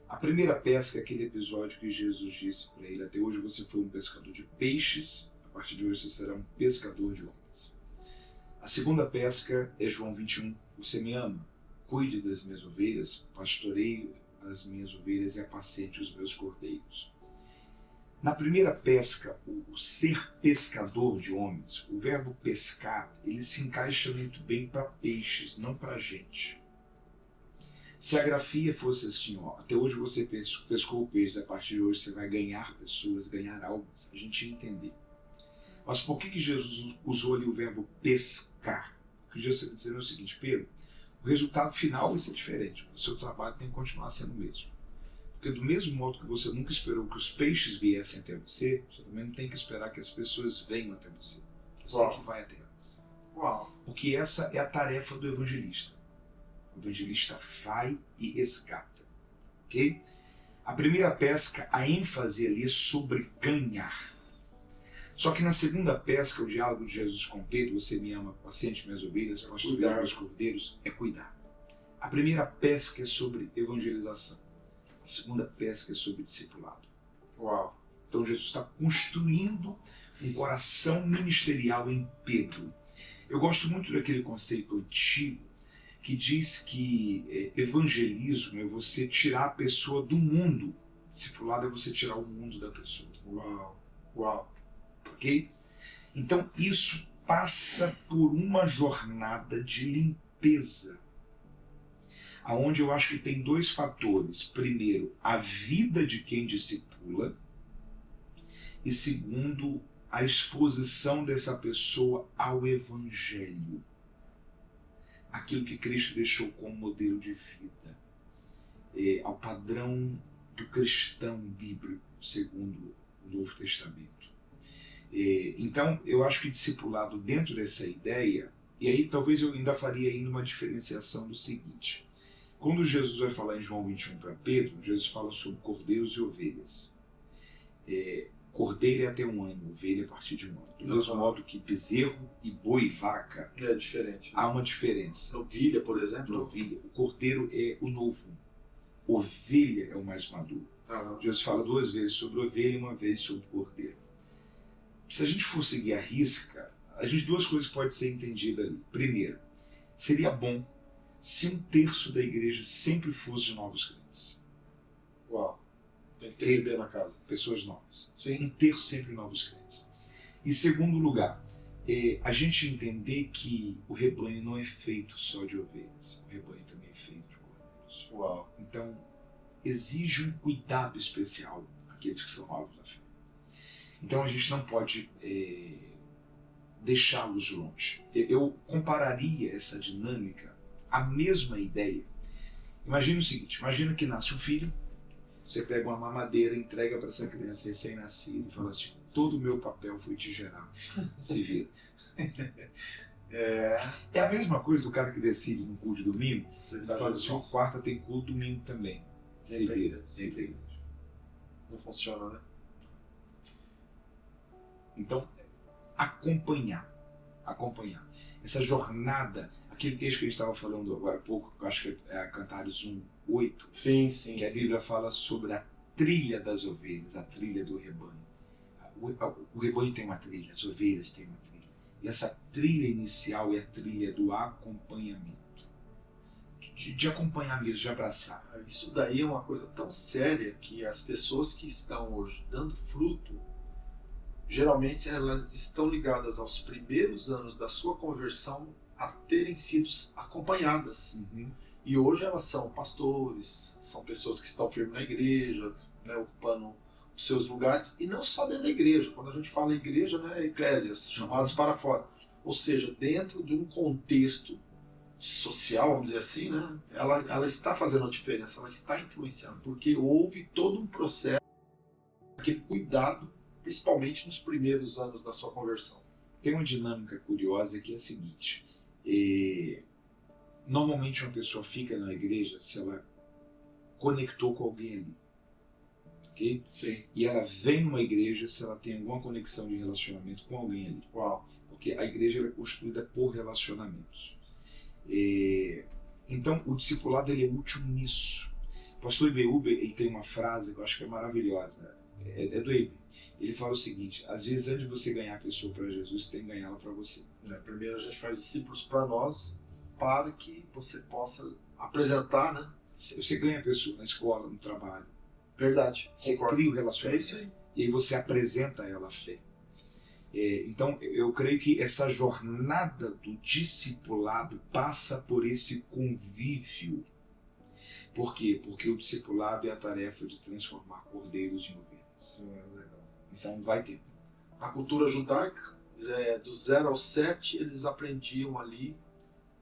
A primeira pesca é aquele episódio que Jesus disse para ele: até hoje você foi um pescador de peixes, a partir de hoje você será um pescador de homens. A segunda pesca é João 21, você me ama, cuide das minhas ovelhas, pastoreie as minhas ovelhas e apacente os meus cordeiros. Na primeira pesca, o ser pescador de homens, o verbo pescar, ele se encaixa muito bem para peixes, não para gente. Se a grafia fosse assim, ó, até hoje você pescou peixes, a partir de hoje você vai ganhar pessoas, ganhar almas, a gente ia entender. Mas por que Jesus usou ali o verbo pescar? O que Jesus está dizendo é o seguinte: Pedro, o resultado final vai ser diferente, o seu trabalho tem que continuar sendo o mesmo. Porque do mesmo modo que você nunca esperou que os peixes viessem até você, você também não tem que esperar que as pessoas venham até você. Você que vai até elas. Porque essa é a tarefa do evangelista. O evangelista vai e resgata. Ok? A primeira pesca, a ênfase ali é sobre ganhar. Só que na segunda pesca, o diálogo de Jesus com Pedro, você me ama, paciente minhas ovelhas, pastorear meus cordeiros, é cuidar. A primeira pesca é sobre evangelização. A segunda pesca é sobre discipulado. Uau! Então Jesus está construindo um coração ministerial em Pedro. Eu gosto muito daquele conceito antigo que diz que evangelismo é você tirar a pessoa do mundo. Discipulado é você tirar o mundo da pessoa. Uau! Uau! Ok? Então isso passa por uma jornada de limpeza, aonde eu acho que tem 2 fatores. Primeiro, a vida de quem discipula, e segundo, a exposição dessa pessoa ao Evangelho, aquilo que Cristo deixou como modelo de vida, ao padrão do cristão bíblico, segundo o Novo Testamento. Então, eu acho que discipulado dentro dessa ideia, e aí talvez eu ainda faria ainda uma diferenciação do seguinte: quando Jesus vai falar em João 21 para Pedro, Jesus fala sobre cordeiros e ovelhas. Cordeiro é até 1 ano, ovelha a partir de 1 ano. Do mesmo modo que bezerro e boi e vaca, é diferente. Há uma diferença. Novilha, por exemplo. Novilha. O cordeiro é o novo. Ovelha é o mais maduro. Jesus fala 2 vezes sobre ovelha e 1 vez sobre cordeiro. Se a gente for seguir a risca, 2 coisas podem ser entendidas ali. Primeiro, seria bom se 1/3 da igreja sempre fosse de novos crentes. Uau! Tem que ter bebê na casa. Pessoas novas. Sim. 1/3 sempre de novos crentes. E segundo lugar, a gente entender que o rebanho não é feito só de ovelhas. O rebanho também é feito de cordeiros. Uau! Então, exige um cuidado especial aqueles que são novos na fé. Então a gente não pode deixá-los longe. Eu compararia essa dinâmica à mesma ideia. Imagina o seguinte: imagina que nasce um filho, você pega uma mamadeira, entrega para essa criança recém-nascida e fala assim: todo o meu papel foi te gerar, se vira. É a mesma coisa do cara que decide no culto de domingo, ele fala assim: quarta tem culto, domingo também, se vira, sempre. Não funciona, né? Então, acompanhar. Essa jornada, aquele texto que a gente estava falando agora há pouco, eu acho que é Cantares 1:8, sim, que a Bíblia fala sobre a trilha das ovelhas, a trilha do rebanho. O rebanho tem uma trilha, as ovelhas têm uma trilha. E essa trilha inicial é a trilha do acompanhamento. De acompanhar mesmo, de abraçar. Isso daí é uma coisa tão séria que as pessoas que estão hoje dando fruto, geralmente elas estão ligadas aos primeiros anos da sua conversão a terem sido acompanhadas. E hoje elas são pastores, são pessoas que estão firmes na igreja, né, ocupando os seus lugares, e não só dentro da igreja. Quando a gente fala igreja, né, eclésias, chamados para fora. Ou seja, dentro de um contexto social, vamos dizer assim, né, ela está fazendo a diferença, ela está influenciando, porque houve todo um processo, aquele cuidado, principalmente nos primeiros anos da sua conversão. Tem uma dinâmica curiosa que é a seguinte: normalmente uma pessoa fica na igreja se ela conectou com alguém ali, ok? Sim. E ela vem numa igreja se ela tem alguma conexão de relacionamento com alguém ali. Uau. Porque a igreja é construída por relacionamentos. Então o discipulado ele é útil nisso. O pastor Ibeúbe, ele tem uma frase que eu acho que é maravilhosa, é do Eibe. Ele fala o seguinte: às vezes antes de você ganhar a pessoa para Jesus, você tem que ganhá-la para você. Primeiro a gente faz discípulos para nós, para que você possa apresentar, né? Você ganha a pessoa na escola, no trabalho. Verdade. Você cria o relacionamento. É isso aí. E aí você apresenta a ela a fé. Então eu creio que essa jornada do discipulado passa por esse convívio. Por quê? Porque o discipulado é a tarefa de transformar cordeiros em ovelhas. Legal. Então vai ter. A cultura judaica, do 0 ao 7, eles aprendiam ali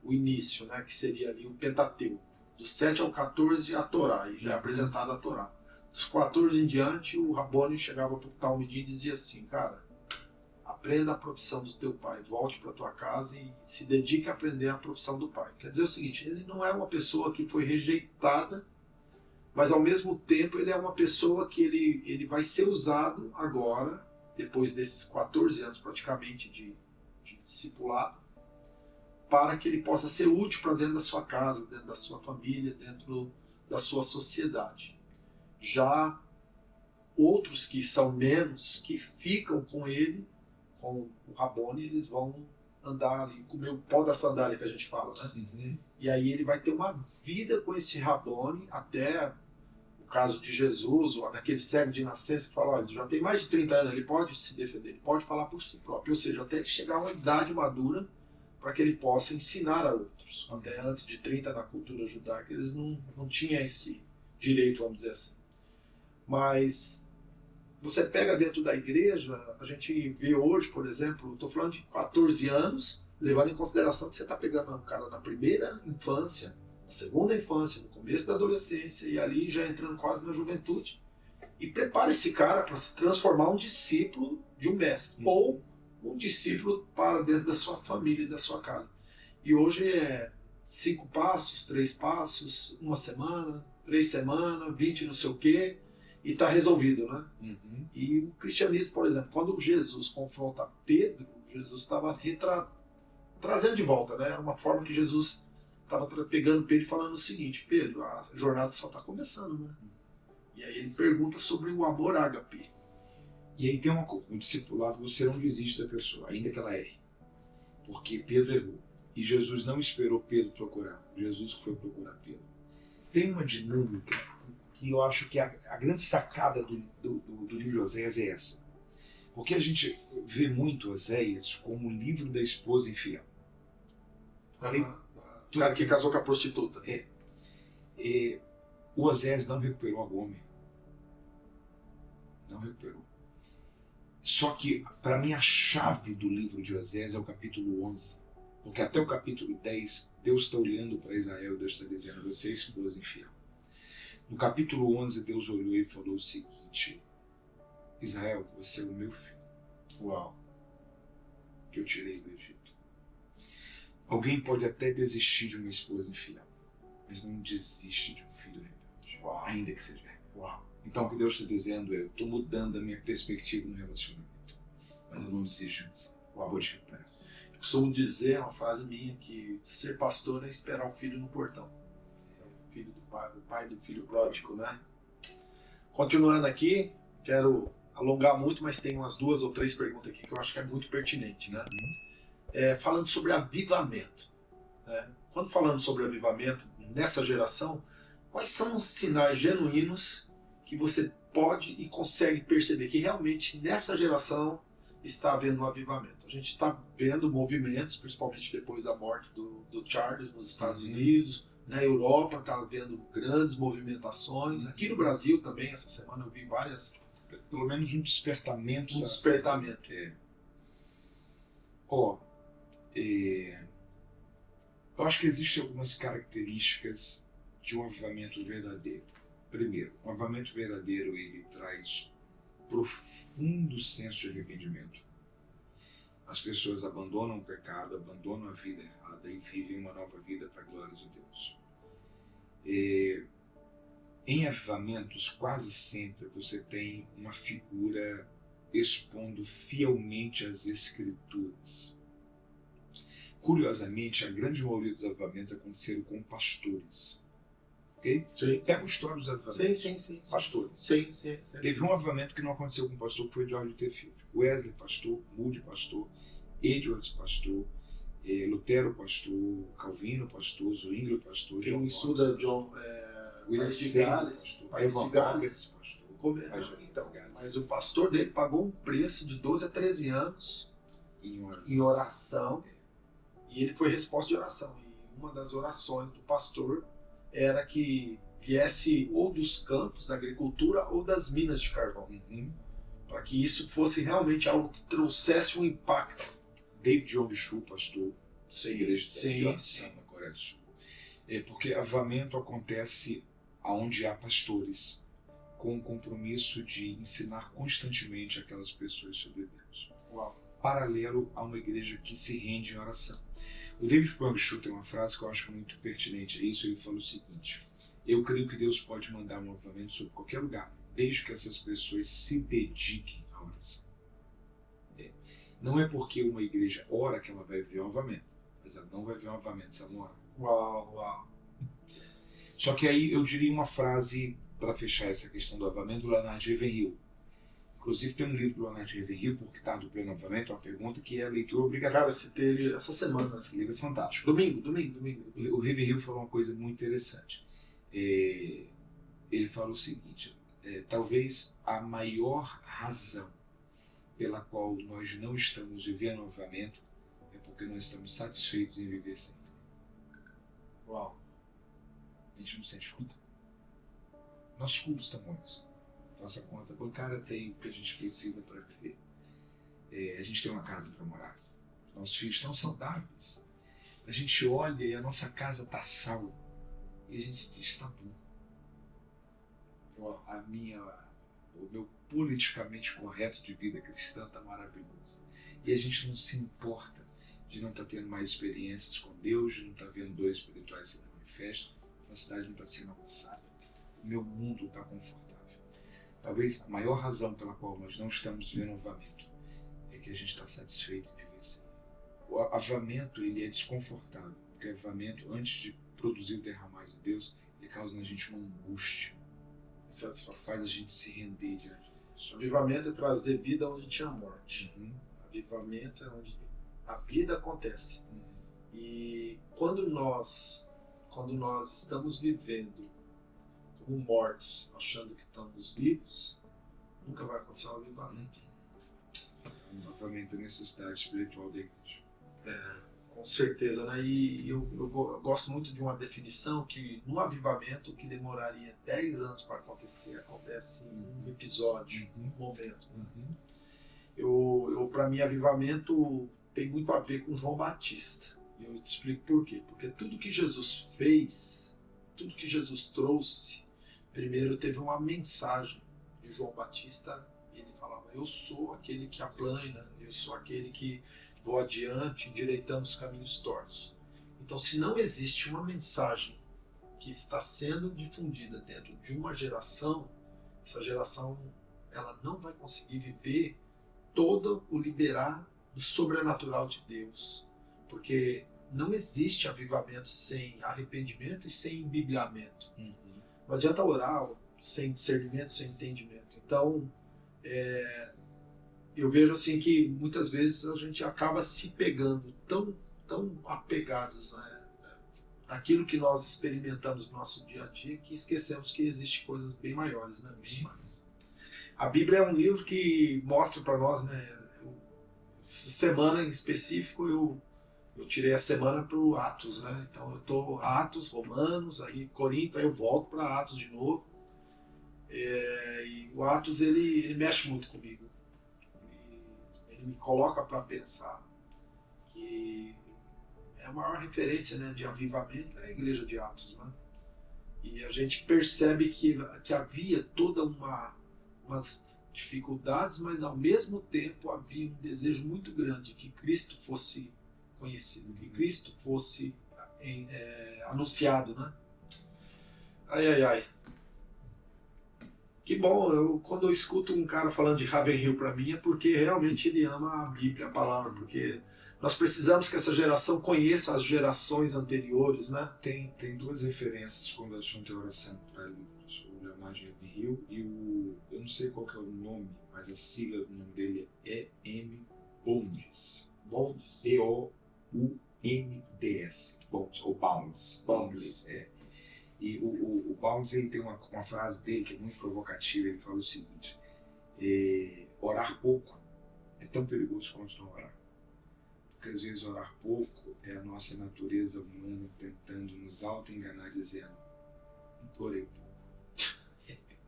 o início, né, que seria ali o Pentateuco. Do 7 ao 14, a Torá, e já é apresentado a Torá. Dos 14 em diante, o Rabboni chegava para o Talmidim e dizia assim: cara, aprenda a profissão do teu pai, volte para tua casa e se dedique a aprender a profissão do pai. Quer dizer o seguinte, ele não é uma pessoa que foi rejeitada, mas ao mesmo tempo ele é uma pessoa que ele vai ser usado agora, depois desses 14 anos praticamente de discipulado, para que ele possa ser útil para dentro da sua casa, dentro da sua família, dentro da sua sociedade. Já outros que são menos, que ficam com ele, com o Rabboni, eles vão andar ali, comer o pó da sandália que a gente fala, né? E aí ele vai ter uma vida com esse Rabboni, até o caso de Jesus, ou daquele cego de nascença que fala: olha, ele já tem mais de 30 anos, ele pode se defender, ele pode falar por si próprio, ou seja, até chegar a uma idade madura para que ele possa ensinar a outros. Até antes de 30, na cultura judaica, eles não tinham esse direito, vamos dizer assim. Mas você pega dentro da igreja, a gente vê hoje, por exemplo, estou falando de 14 anos, levando em consideração que você está pegando um cara na primeira infância, na segunda infância, no começo da adolescência, e ali já entrando quase na juventude. E prepara esse cara para se transformar um discípulo de um mestre, ou um discípulo para dentro da sua família e da sua casa. E hoje é 5 passos, 3 passos, 1 semana, 3 semanas, 20 não sei o quê, e está resolvido, né? E o cristianismo, por exemplo, quando Jesus confronta Pedro, Jesus estava trazendo de volta, né? Era uma forma que Jesus estava pegando Pedro e falando o seguinte: Pedro, a jornada só está começando, né? E aí ele pergunta sobre o amor ágape. E aí tem o discipulado, você não desiste da pessoa, ainda que ela erre. Porque Pedro errou. E Jesus não esperou Pedro procurar. Jesus foi procurar Pedro. Tem uma dinâmica que eu acho que a grande sacada do livro de Oséias é essa. Porque a gente vê muito Oséias como o livro da esposa infiel. O cara que casou com a prostituta. O Oséias não recuperou a Gomer. Não recuperou. Só que, para mim, a chave do livro de Oséias é o capítulo 11. Porque até o capítulo 10, Deus está olhando para Israel, Deus está dizendo: você é esposa infiel. No capítulo 11, Deus olhou e falou o seguinte: Israel, você é o meu filho. Uau. Que eu tirei do Egito. Alguém pode até desistir de uma esposa infiel, mas não desiste de um filho rebelde. Uau. Ainda que seja rebelde. Uau. Então o que Deus está dizendo é: eu estou mudando a minha perspectiva no relacionamento, mas eu não desisto de você. Vou te recuperar. Eu costumo dizer, uma frase minha, que ser pastor é esperar o filho no portão. É o filho do pai, o pai do filho pródigo, né? Continuando aqui, quero alongar muito, mas tem umas 2 ou 3 perguntas aqui que eu acho que é muito pertinente, né? Falando sobre avivamento, né? Quando falamos sobre avivamento nessa geração, quais são os sinais genuínos que você pode e consegue perceber que realmente nessa geração está havendo um avivamento? A gente está vendo movimentos, principalmente depois da morte do Charles nos Estados Unidos, na Europa está havendo grandes movimentações, aqui no Brasil também, essa semana eu vi várias... Pelo menos um despertamento. Despertamento. Eu acho que existem algumas características de um avivamento verdadeiro. Primeiro, um avivamento verdadeiro, ele traz profundo senso de arrependimento. As pessoas abandonam o pecado, abandonam a vida errada e vivem uma nova vida para a glória de Deus. Em avivamentos, quase sempre você tem uma figura expondo fielmente as Escrituras. Curiosamente, a grande maioria dos avivamentos aconteceram com pastores. Okay? Sim. Pega a história dos avivamentos. Sim. Pastores. Sim. Teve um avivamento que não aconteceu com um pastor, que foi George T. Field. Wesley, pastor. Moody, pastor. Edwards, pastor. Lutero, pastor. Calvino, pastor. Zwingli, pastor. Quem estuda William de Gales, pastor. Mas o pastor dele pagou um preço de 12 a 13 anos em oração. E ele foi resposta de oração. E uma das orações do pastor era que viesse ou dos campos da agricultura ou das minas de carvão. Para que isso fosse realmente algo que trouxesse um impacto. David John Chu, pastor da igreja de oração na Coreia do Sul. Porque avivamento acontece onde há pastores com o compromisso de ensinar constantemente aquelas pessoas sobre Deus. Uau. Paralelo a uma igreja que se rende em oração. O David John Chu tem uma frase que eu acho muito pertinente a isso. Ele falou o seguinte: eu creio que Deus pode mandar um avivamento sobre qualquer lugar, desde que essas pessoas se dediquem à oração. Não é porque uma igreja ora que ela vai ver um avivamento, mas ela não vai ver um avivamento se ela não orar. Uau. Só que aí eu diria uma frase para fechar essa questão do avivamento, do Leonard Ravenhill. Inclusive tem um livro do Leonard Ravenhill, Por que Tarda o Pleno Avivamento, uma pergunta que é a leitura obrigatória. Cara, citei ele essa semana. Esse livro é fantástico. Domingo. O Ravenhill falou uma coisa muito interessante. Ele fala o seguinte: talvez a maior razão pela qual nós não estamos vivendo o avivamento é porque nós estamos satisfeitos em viver sem. Uau. A gente não sente falta. Nossos cultos estão bons. Nossa conta bancária tem o que a gente precisa para viver. A gente tem uma casa para morar. Nossos filhos estão saudáveis. A gente olha e a nossa casa está salva. E a gente diz: está bom. O meu politicamente correto de vida cristã está maravilhoso. E a gente não se importa de não estar tendo mais experiências com Deus, de não estar vendo dores espirituais sendo manifestos, a cidade não está sendo alcançada. O meu mundo está confortável. Talvez a maior razão pela qual nós não estamos vivendo avivamento é que a gente está satisfeito em viver assim. O avivamento, ele é desconfortável, porque o avivamento, antes de produzir o derramar de Deus, ele causa na gente uma angústia. Satisfação. Faz a gente se render diante de Deus. Avivamento é trazer vida onde tinha morte. Avivamento é onde a vida acontece. E quando nós estamos vivendo como mortos, achando que estamos vivos, nunca vai acontecer um avivamento. Novamente a necessidade espiritual da igreja. Com certeza, né? E eu gosto muito de uma definição que no avivamento, o que demoraria 10 anos para acontecer, acontece em um episódio, um momento. Para mim, avivamento tem muito a ver com João Batista. E eu te explico por quê. Porque tudo que Jesus fez, tudo que Jesus trouxe, primeiro teve uma mensagem de João Batista. Ele falava: eu sou aquele que aplana, eu sou aquele que vou adiante, endireitando os caminhos tortos. Então, se não existe uma mensagem que está sendo difundida dentro de uma geração, essa geração ela não vai conseguir viver todo o liberar do sobrenatural de Deus. Porque não existe avivamento sem arrependimento e sem embibliamento. Não adianta orar, sem discernimento, sem entendimento. Então, eu vejo assim que muitas vezes a gente acaba se pegando tão apegados, né, àquilo que nós experimentamos no nosso dia a dia, que esquecemos que existem coisas bem maiores, né, bem mais. A Bíblia é um livro que mostra para nós, né, essa semana em específico eu tirei a semana para o Atos, né? Então eu estou Atos, Romanos, aí Corinto, aí eu volto para Atos de novo. E o Atos ele mexe muito comigo. Ele me coloca para pensar que é a maior referência, né, de avivamento é a igreja de Atos, né? E a gente percebe que havia toda umas dificuldades, mas ao mesmo tempo havia um desejo muito grande que Cristo fosse conhecido, que Cristo fosse anunciado, né? Ai. Que bom, quando eu escuto um cara falando de Ravenhill para mim é porque realmente ele ama a Bíblia, a palavra, porque nós precisamos que essa geração conheça as gerações anteriores, né? Tem duas referências quando o assunto é oração para livros. O Leonardo de Ravenhill e eu não sei qual que é o nome, mas a sigla do nome dele é E.M. Bounds. Bounds. B-O-U-N-D-S. Bounds, ou Bounds. Bounds, E o Bounds, ele tem uma frase dele que é muito provocativa. Ele fala o seguinte: orar pouco é tão perigoso quanto não orar. Porque às vezes orar pouco é a nossa natureza humana tentando nos auto-enganar, dizendo: orei pouco,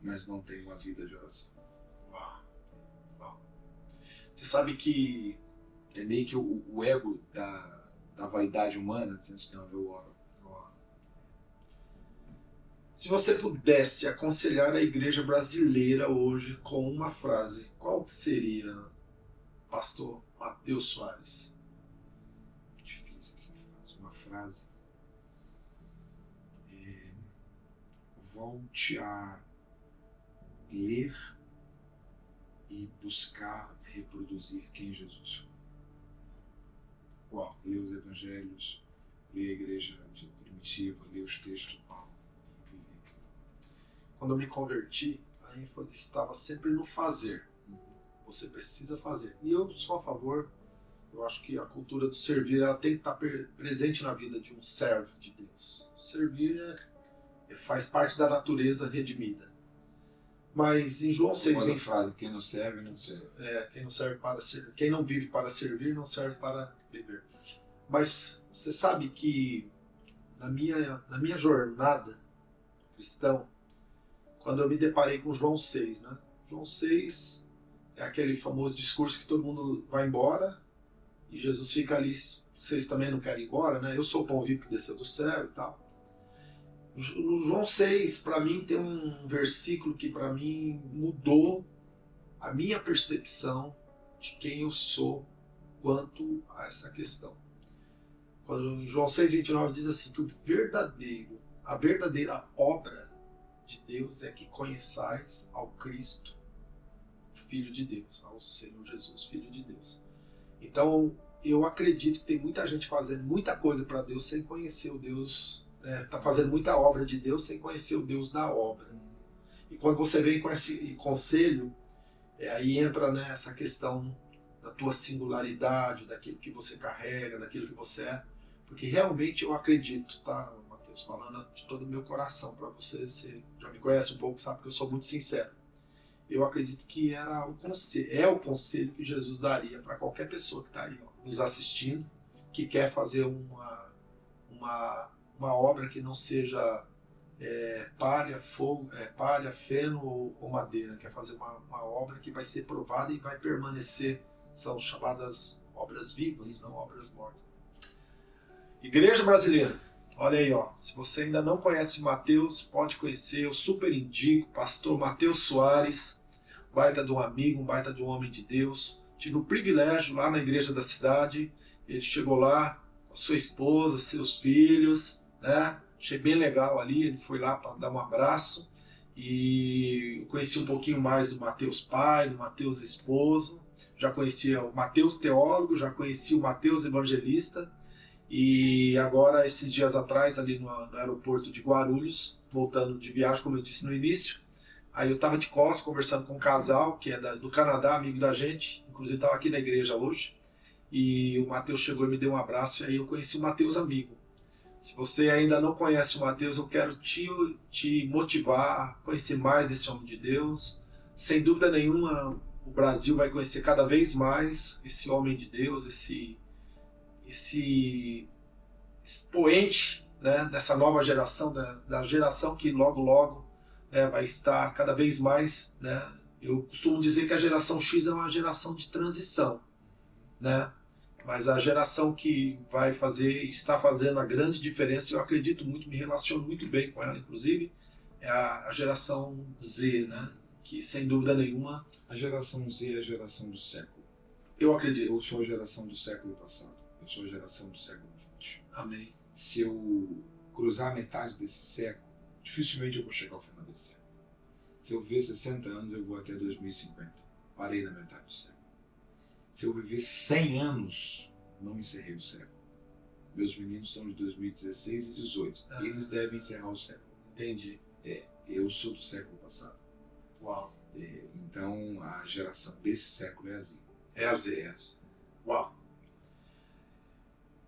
mas não tenho uma vida de oração. Uau. Você sabe que é meio que o ego da vaidade humana dizendo assim: não, eu oro. Se você pudesse aconselhar a igreja brasileira hoje com uma frase, qual seria, pastor Matheus Soares? Difícil essa frase. Uma frase. Volte a ler e buscar reproduzir quem Jesus foi. Lê os evangelhos, lê a igreja primitiva, lê os textos de Paulo. Quando eu me converti, a ênfase estava sempre no fazer. Você precisa fazer. E eu sou a favor, eu acho que a cultura do servir ela tem que estar presente na vida de um servo de Deus. Servir faz parte da natureza redimida. Mas em João 6, vem a frase: quem não serve, não serve. Quem não serve para servir, quem não vive para servir, não serve para beber. Mas você sabe que na minha jornada cristã, quando eu me deparei com João 6, né? João 6 é aquele famoso discurso que todo mundo vai embora e Jesus fica ali. Vocês também não querem ir embora, né? Eu sou o pão vivo que desceu do céu e tal. No João 6, para mim, tem um versículo que para mim mudou a minha percepção de quem eu sou quanto a essa questão. Quando em João 6,29 diz assim, que a verdadeira obra de Deus é que conheçais ao Cristo, Filho de Deus, ao Senhor Jesus, Filho de Deus. Então, eu acredito que tem muita gente fazendo muita coisa para Deus sem conhecer o Deus, está fazendo muita obra de Deus sem conhecer o Deus da obra. E quando você vem com esse conselho, aí entra nessa questão da tua singularidade, daquilo que você carrega, daquilo que você é. Porque realmente eu acredito, tá, Matheus, falando de todo o meu coração para você já me conhece um pouco, sabe que eu sou muito sincero. Eu acredito que é o conselho que Jesus daria para qualquer pessoa que está aí, nos assistindo, que quer fazer uma obra que não seja palha, feno ou madeira, quer fazer uma obra que vai ser provada e vai permanecer. São chamadas obras vivas, não obras mortas. Igreja brasileira, olha aí, se você ainda não conhece Matheus, pode conhecer, eu super indico, pastor Matheus Soares, baita de um amigo, um baita de um homem de Deus. Tive o privilégio lá na igreja da cidade, ele chegou lá com a sua esposa, seus filhos, né? Achei bem legal ali, ele foi lá para dar um abraço e eu conheci um pouquinho mais do Matheus pai, do Matheus esposo, já conhecia o Matheus teólogo, já conhecia o Matheus evangelista. E agora, esses dias atrás, ali no aeroporto de Guarulhos, voltando de viagem, como eu disse no início, Aí eu estava de costas conversando com um casal que é do Canadá, amigo da gente, inclusive estava aqui na igreja hoje, e o Matheus chegou e me deu um abraço, e aí eu conheci o Matheus amigo. Se você ainda não conhece o Matheus, eu quero te motivar a conhecer mais desse homem de Deus. Sem dúvida nenhuma, o Brasil vai conhecer cada vez mais esse homem de Deus, esse expoente, né, dessa nova geração, da geração que logo vai estar cada vez mais, né? Eu costumo dizer que a geração X é uma geração de transição, né? Mas a geração que está fazendo a grande diferença, eu acredito muito, me relaciono muito bem com ela, inclusive, é a geração Z, né? Que sem dúvida nenhuma... A geração Z é a geração do século. Eu acredito. Eu sou a geração do século passado. Eu sou a geração do século XX. Amém. Se eu cruzar a metade desse século, dificilmente eu vou chegar ao final desse século. Se eu viver 60 anos, eu vou até 2050. Parei na metade do século. Se eu viver 100 anos, não encerrei o século. Meus meninos são de 2016 e 18. Eles devem encerrar o século. Entendi. Eu sou do século passado. Uau. Então, a geração desse século é a Z. É a Z. Uau.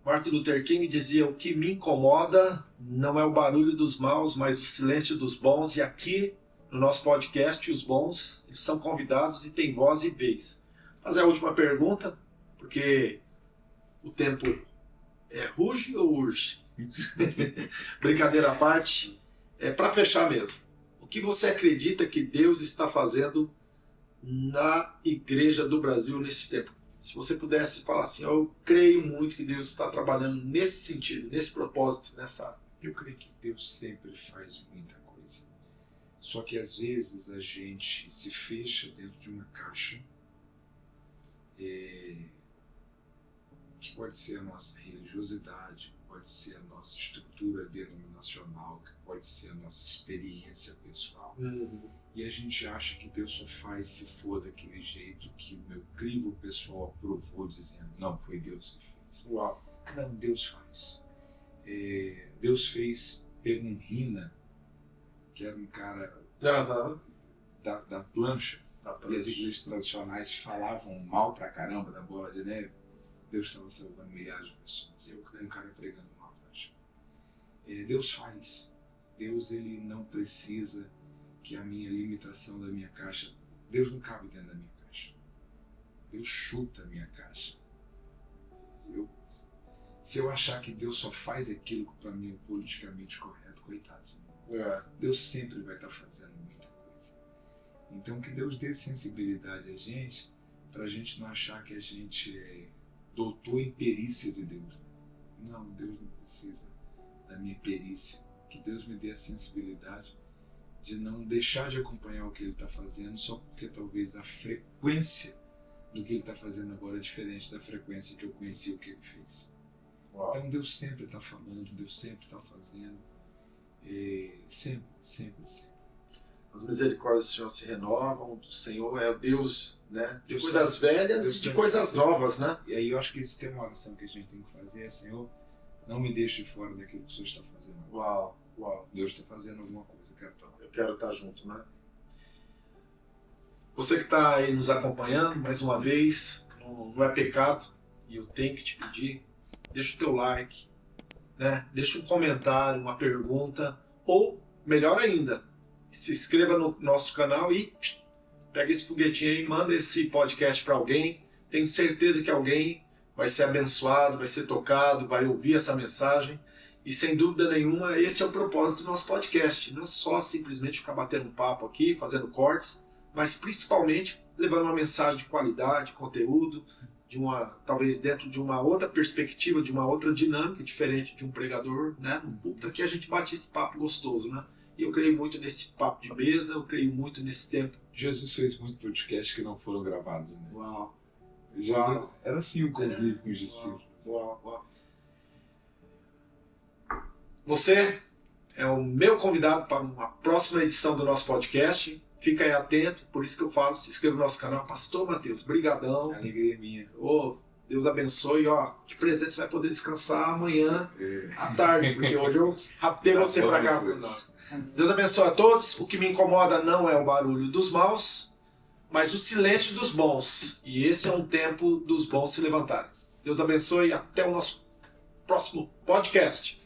Martin Luther King dizia: o que me incomoda não é o barulho dos maus, mas o silêncio dos bons. E aqui, no nosso podcast, os bons, eles são convidados e têm voz e vez. Fazer a última pergunta, porque o tempo ruge ou urge? Brincadeira à parte, para fechar mesmo. O que você acredita que Deus está fazendo na Igreja do Brasil nesse tempo? Se você pudesse falar assim: eu creio muito que Deus está trabalhando nesse sentido, nesse propósito, nessa... Eu creio que Deus sempre faz muita coisa. Só que às vezes a gente se fecha dentro de uma caixa, que pode ser a nossa religiosidade, pode ser a nossa estrutura denominacional, que pode ser a nossa experiência pessoal. E a gente acha que Deus só faz se for daquele jeito que o meu crivo pessoal aprovou, dizendo: não, foi Deus que fez. Uau. Não, Deus faz. Deus fez Pegun Rina, que era um cara da plancha. E as igrejas tradicionais falavam mal pra caramba da Bola de Neve. Deus estava salvando milhares de pessoas. Eu creio um cara pregando mal pra gente. Deus faz. Deus, ele não precisa que a minha limitação da minha caixa... Deus não cabe dentro da minha caixa. Deus chuta a minha caixa. Se eu achar que Deus só faz aquilo que para mim é politicamente correto, coitado de mim. Deus sempre vai estar fazendo muita coisa. Então que Deus dê sensibilidade a gente, para a gente não achar que a gente é doutor em perícia de Deus. Não, Deus não precisa da minha perícia. Que Deus me dê a sensibilidade de não deixar de acompanhar o que Ele está fazendo, só porque talvez a frequência do que Ele está fazendo agora é diferente da frequência que eu conheci o que Ele fez. Uau. Então Deus sempre está falando, Deus sempre está fazendo, sempre. As misericórdias do Senhor se renovam, o Senhor é o Deus, né, de Deus coisas sempre, velhas Deus e de coisas novas, né? E aí eu acho que isso tem uma oração que a gente tem que fazer: Senhor, não me deixe fora daquilo que o Senhor está fazendo. Uau. Deus está fazendo alguma coisa, eu quero estar junto, né? Você que está aí nos acompanhando, mais uma vez, não é pecado, e eu tenho que te pedir, deixa o teu like, né? Deixa um comentário, uma pergunta, ou, melhor ainda, se inscreva no nosso canal e pega esse foguetinho aí e manda esse podcast para alguém. Tenho certeza que alguém vai ser abençoado, vai ser tocado, vai ouvir essa mensagem. E sem dúvida nenhuma, esse é o propósito do nosso podcast. Não é só simplesmente ficar batendo um papo aqui, fazendo cortes, mas principalmente levando uma mensagem de qualidade, conteúdo, talvez dentro de uma outra perspectiva, de uma outra dinâmica diferente de um pregador, né? No púlpito aqui a gente bate esse papo gostoso, né? E eu creio muito nesse papo de mesa, eu creio muito nesse tempo. Jesus fez muito podcast que não foram gravados, né? Uau. Era assim o convívio com os discípulos. Uau. Você é o meu convidado para uma próxima edição do nosso podcast. Fica aí atento, por isso que eu falo, se inscreva no nosso canal. Pastor Matheus, brigadão. A alegria é minha. Deus abençoe. Ó, de presente você vai poder descansar amanhã à tarde, porque hoje eu raptei você para cá por nós. Deus abençoe a todos. O que me incomoda não é o barulho dos maus, mas o silêncio dos bons. E esse é um tempo dos bons se levantarem. Deus abençoe e até o nosso próximo podcast.